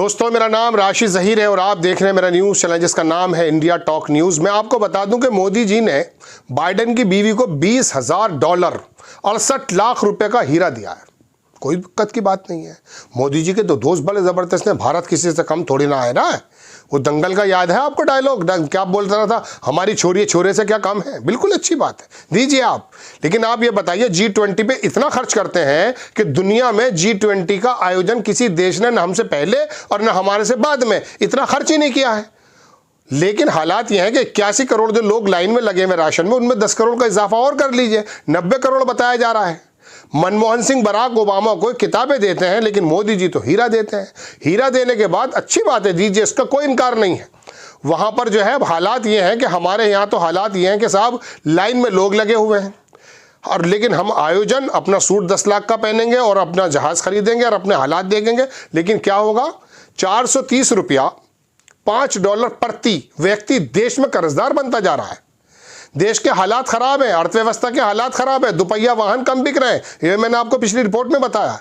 दोस्तों, मेरा नाम राशि ज़हीर है और आप देख रहे हैं मेरा न्यूज़ चैनल जिसका नाम है इंडिया टॉक न्यूज़। मैं आपको बता दूं कि मोदी जी ने बाइडेन की बीवी को $20,000 68 लाख रुपए का हीरा दिया है। कोई दिक्कत की बात नहीं है। मोदी जी के तो दोस्त बड़े ज़बरदस्त हैं, भारत किसी से कम थोड़ी ना है ना। वो दंगल का याद है आपको डायलॉग, क्या बोल रहा था, हमारी छोरी छोरे से क्या कम है। बिल्कुल अच्छी बात है, दीजिए आप। लेकिन आप ये बताइए, G20 पे इतना खर्च करते हैं कि दुनिया में G20 का आयोजन किसी देश ने न हमसे पहले और न हमारे से बाद में इतना खर्च ही नहीं किया है। लेकिन हालात यह है कि 81 करोड़ जो लोग लाइन में लगे हुए राशन में, उनमें 10 करोड़ का इजाफा और कर लीजिए, 90 करोड़ बताया जा रहा है। मनमोहन सिंह बराक ओबामा को किताबें देते हैं, लेकिन मोदी जी तो हीरा देते हैं। हीरा देने के बाद अच्छी बात है, दीजिए, इसका कोई इनकार नहीं है। वहां पर जो है हालात ये हैं कि हमारे यहाँ तो हालात ये हैं कि साहब लाइन में लोग लगे हुए हैं, और लेकिन हम आयोजन अपना सूट 10 लाख का पहनेंगे और अपना जहाज खरीदेंगे और अपने हालात देखेंगे। लेकिन क्या होगा, 430 रुपया $5 प्रति व्यक्ति देश में कर्जदार बनता जा रहा है। देश के हालात खराब हैं, अर्थव्यवस्था के हालात खराब है, दुपहिया वाहन कम बिक रहे हैं, ये मैंने आपको पिछली रिपोर्ट में बताया।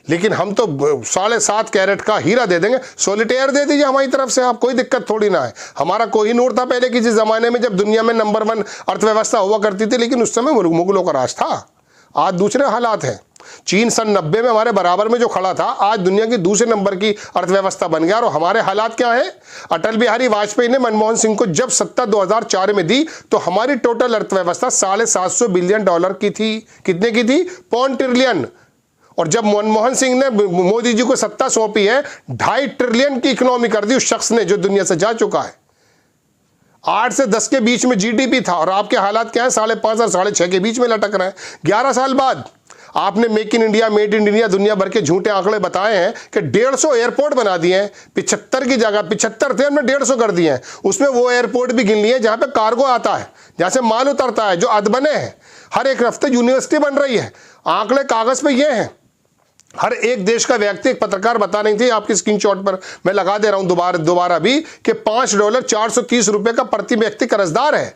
लेकिन हम तो 7.5 कैरेट का हीरा दे देंगे, सोलिटेयर दे दीजिए हमारी तरफ से आप, कोई दिक्कत थोड़ी ना है। हमारा कोहिनूर था पहले किसी जमाने में, जब दुनिया में नंबर 1 अर्थव्यवस्था हुआ करती थी, लेकिन उस समय मुगलों का राज था। आज दूसरे हालात हैं। चीन सन 90 में हमारे बराबर में जो खड़ा था, आज दुनिया की दूसरे नंबर की अर्थव्यवस्था बन गया। और हमारे हालात क्या है, अटल बिहारी वाजपेयी ने मनमोहन सिंह को जब सत्ता 2004 में दी तो हमारी टोटल अर्थव्यवस्था $750 बिलियन की थी। कितने की थी? $1 ट्रिलियन। और जब मनमोहन सिंह ने मोदी जी को सत्ता सौंपी है, $2.5 ट्रिलियन की इकोनॉमी कर दी उस शख्स ने, जो दुनिया से जा चुका है। 8 से 10 के बीच में जीडीपी था, और आपके हालात क्या है, 5.5 और 6.5 के बीच में लटक रहे हैं। 11 साल बाद आपने make in India, made in India, दुनिया भर के झूठे आंकड़े बताए हैं कि 150 एयरपोर्ट बना दिए हैं। 75 की जगह 75 थे, हमने 150 कर दिए हैं। उसमें वो एयरपोर्ट भी गिन लिए जहां पे कार्गो आता है, जहां से माल उतरता है, जो अदबने हैं। हर एक हफ्ते यूनिवर्सिटी बन रही है। आंकड़े कागज पे ये हैं। हर एक देश का व्यक्ति, एक पत्रकार बता रही थी, आपकी स्क्रीनशॉट पर मैं लगा दे रहा हूं दोबारा भी, कि $5 430 रुपए का प्रति व्यक्ति कर्जदार है।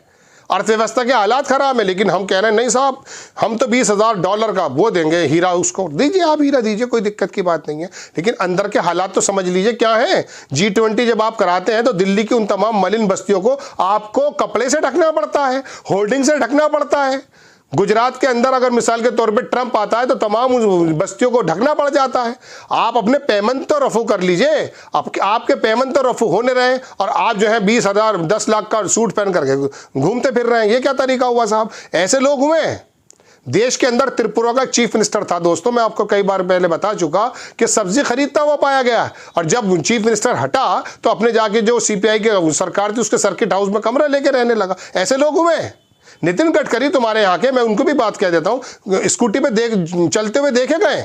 अर्थव्यवस्था के हालात खराब है, लेकिन हम कह रहे हैं नहीं साहब, हम तो $20,000 का वो देंगे हीरा, उसको दीजिए, आप हीरा दीजिए, कोई दिक्कत की बात नहीं है। लेकिन अंदर के हालात तो समझ लीजिए क्या है। G20 जब आप कराते हैं तो दिल्ली की उन तमाम मलिन बस्तियों को आपको कपड़े से ढकना पड़ता है, होर्डिंग से ढकना पड़ता है। गुजरात के अंदर अगर मिसाल के तौर पे ट्रंप आता है तो तमाम उस बस्तियों को ढकना पड़ जाता है। आप अपने पेमेंट तो रफू कर लीजिए, आपके पेमेंट तो रफू होने रहे, और आप जो है 20,000 10 लाख का सूट पहन करके घूमते फिर रहे हैं। ये क्या तरीका हुआ साहब? ऐसे लोग हुए हैं। देश के अंदर त्रिपुरा का चीफ मिनिस्टर था दोस्तों, मैं आपको कई बार पहले बता चुका कि सब्जी खरीदता हुआ पाया गया, और जब चीफ मिनिस्टर हटा तो अपने जाके जो सीपीआई की सरकार थी उसके सर्किट हाउस में कमरा लेके रहने लगा। ऐसे लोग हुए हैं। नितिन गडकरी तुम्हारे यहाँ के, मैं उनको भी बात कह देता हूँ, स्कूटी पे चलते हुए देखे गए।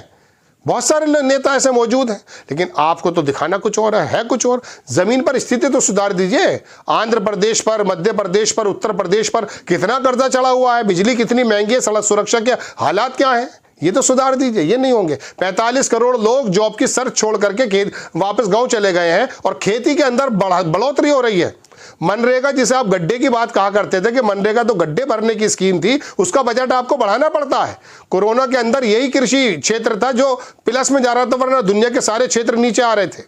बहुत सारे नेता ऐसे मौजूद हैं, लेकिन आपको तो दिखाना कुछ और है कुछ और। जमीन पर स्थिति तो सुधार दीजिए। आंध्र प्रदेश पर, मध्य प्रदेश पर, उत्तर प्रदेश पर कितना कर्जा चढ़ा हुआ है, बिजली कितनी महंगी है, सड़क सुरक्षा के हालात क्या है, ये तो सुधार दीजिए। ये नहीं होंगे। 45 करोड़ लोग जॉब की शर्त छोड़ करके वापस गांव चले गए हैं, और खेती के अंदर बढ़ोतरी हो रही है। मनरेगा, जिसे आप गड्ढे की बात कहा करते थे कि मनरेगा तो गड्ढे भरने की स्कीम थी, उसका बजट आपको बढ़ाना पड़ता है। कोरोना के अंदर यही कृषि क्षेत्र था जो प्लस में जा रहा था, वरना दुनिया के सारे क्षेत्र नीचे आ रहे थे।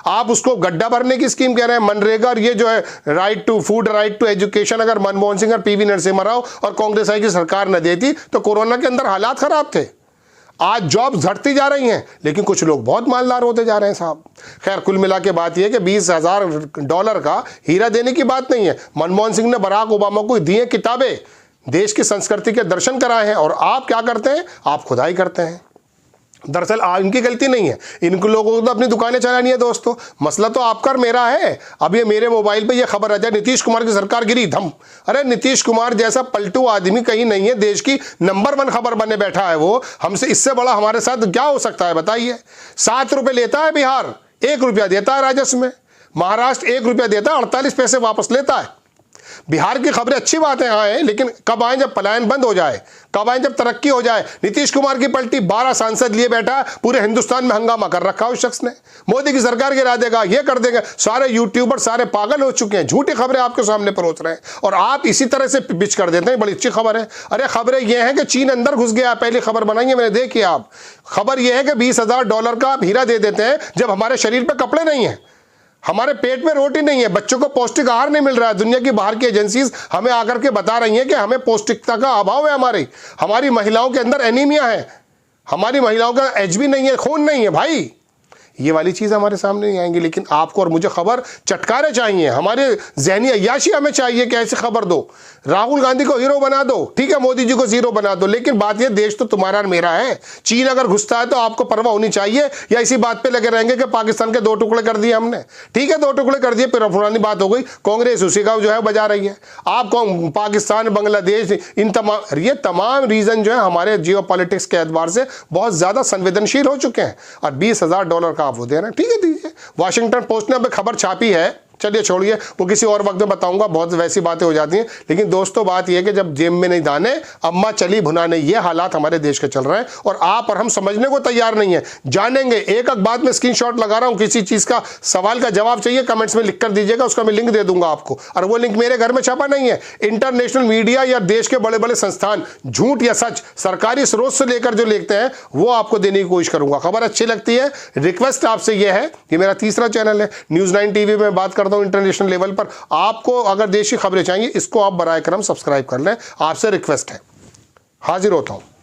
आप उसको गड्ढा भरने की स्कीम कह रहे हैं। मनरेगा और ये जो है right to food, right to education, अगर मनमोहन सिंह और पीवी नरसिम्हा राव और कांग्रेस आई की सरकार न देती तो कोरोना के अंदर हालात खराब थे। आज जॉब्स घटती जा रही हैं, लेकिन कुछ लोग बहुत मालदार होते जा रहे हैं साहब। खैर, कुल मिला के बात यह है कि $20,000 का हीरा देने की बात नहीं है। मनमोहन सिंह ने बराक ओबामा को दी हैं किताबें, देश की संस्कृति के दर्शन कराए हैं, और आप क्या करते हैं? आप खुदाई करते हैं। दरअसल इनकी गलती नहीं है, इनको लोगों को तो अपनी दुकानें चलानी है दोस्तों। मसला तो आपका और मेरा है। अब ये मेरे मोबाइल पे ये खबर आ जाए, नीतीश कुमार की सरकार गिरी, धम। अरे नीतीश कुमार जैसा पलटू आदमी कहीं नहीं है, देश की नंबर 1 खबर बने बैठा है वो। हमसे इससे बड़ा हमारे साथ क्या हो सकता है बताइए। 7 रुपये लेता है बिहार, 1 रुपया देता है राजस्व में। महाराष्ट्र 1 रुपया देता है, 48 पैसे वापस लेता है। बिहार की खबरें अच्छी बात है, आए, लेकिन कब आए? जब पलायन बंद हो जाए, कब आए? जब तरक्की हो जाए। नीतीश कुमार की पलटी, 12 सांसद लिए बैठा, पूरे हिंदुस्तान में हंगामा कर रखा उस शख्स ने। मोदी की सरकार गिरा देगा, ये कर देगा। सारे यूट्यूबर सारे पागल हो चुके हैं, झूठी खबरें आपके सामने परोस रहे हैं और आप इसी तरह से पिच कर देते हैं। बड़ी अच्छी खबर है। अरे खबरें यह है कि चीन अंदर घुस गया। पहली खबर बनाई है मैंने, देखिए आप। खबर यह है कि $20,000 का आप हीरा दे देते हैं जब हमारे शरीर पे कपड़े नहीं है, हमारे पेट में रोटी नहीं है, बच्चों को पौष्टिक आहार नहीं मिल रहा है। दुनिया की बाहर की एजेंसीज हमें आकर के बता रही हैं कि हमें पौष्टिकता का अभाव है, हमारी महिलाओं के अंदर एनीमिया है, हमारी महिलाओं का HB नहीं है, खून नहीं है। भाई ये वाली चीज़ हमारे सामने नहीं आएंगी, लेकिन आपको और मुझे खबर चटकारे चाहिए, हमारे जहनी अय्याशी हमें चाहिए कि ऐसी खबर दो। राहुल गांधी को हीरो बना दो, ठीक है, मोदी जी को जीरो बना दो, लेकिन बात ये, देश तो तुम्हारा और मेरा है। चीन अगर घुसता है तो आपको परवाह होनी चाहिए, या इसी बात पे लगे रहेंगे कि पाकिस्तान के 2 टुकड़े कर दिए हमने? ठीक है, 2 टुकड़े कर दिए, फिर पुरानी बात हो गई, कांग्रेस उसी का जो है बजा रही है। आप पाकिस्तान, बांग्लादेश, इन तमाम रीजन जो है हमारे जियो पॉलिटिक्स के एतबार से बहुत ज्यादा संवेदनशील हो चुके हैं, और $20,000 का आप वो दे रहे हैं। ठीक है, दीजिए। वाशिंगटन पोस्ट ने अब खबर छापी है, चलिए छोड़िए, वो किसी और वक्त में बताऊंगा, बहुत वैसी बातें हो जाती हैं। लेकिन दोस्तों बात यह है कि जब जेब में नहीं दाने, अम्मा चली भुनाने, ये हालात हमारे देश के चल रहे हैं और आप और हम समझने को तैयार नहीं है। जानेंगे, एक बात में स्क्रीनशॉट लगा रहा हूं, किसी चीज का सवाल का जवाब चाहिए कमेंट्स में लिख कर दीजिएगा, उसका मैं लिंक दे दूंगा आपको, और वो लिंक मेरे घर में छपा नहीं है। इंटरनेशनल मीडिया या देश के बड़े बड़े संस्थान झूठ या सच सरकारी स्रोत से लेकर जो लिखते हैं वो आपको देने की कोशिश करूंगा। खबर अच्छी लगती है, रिक्वेस्ट आपसे यह है, ये मेरा तीसरा चैनल है News 9 TV में बात करता हूं इंटरनेशनल लेवल पर। आपको अगर देश की खबरें चाहिए, इसको आप बराए करम सब्सक्राइब कर लें, आपसे रिक्वेस्ट है। हाजिर होता हूं।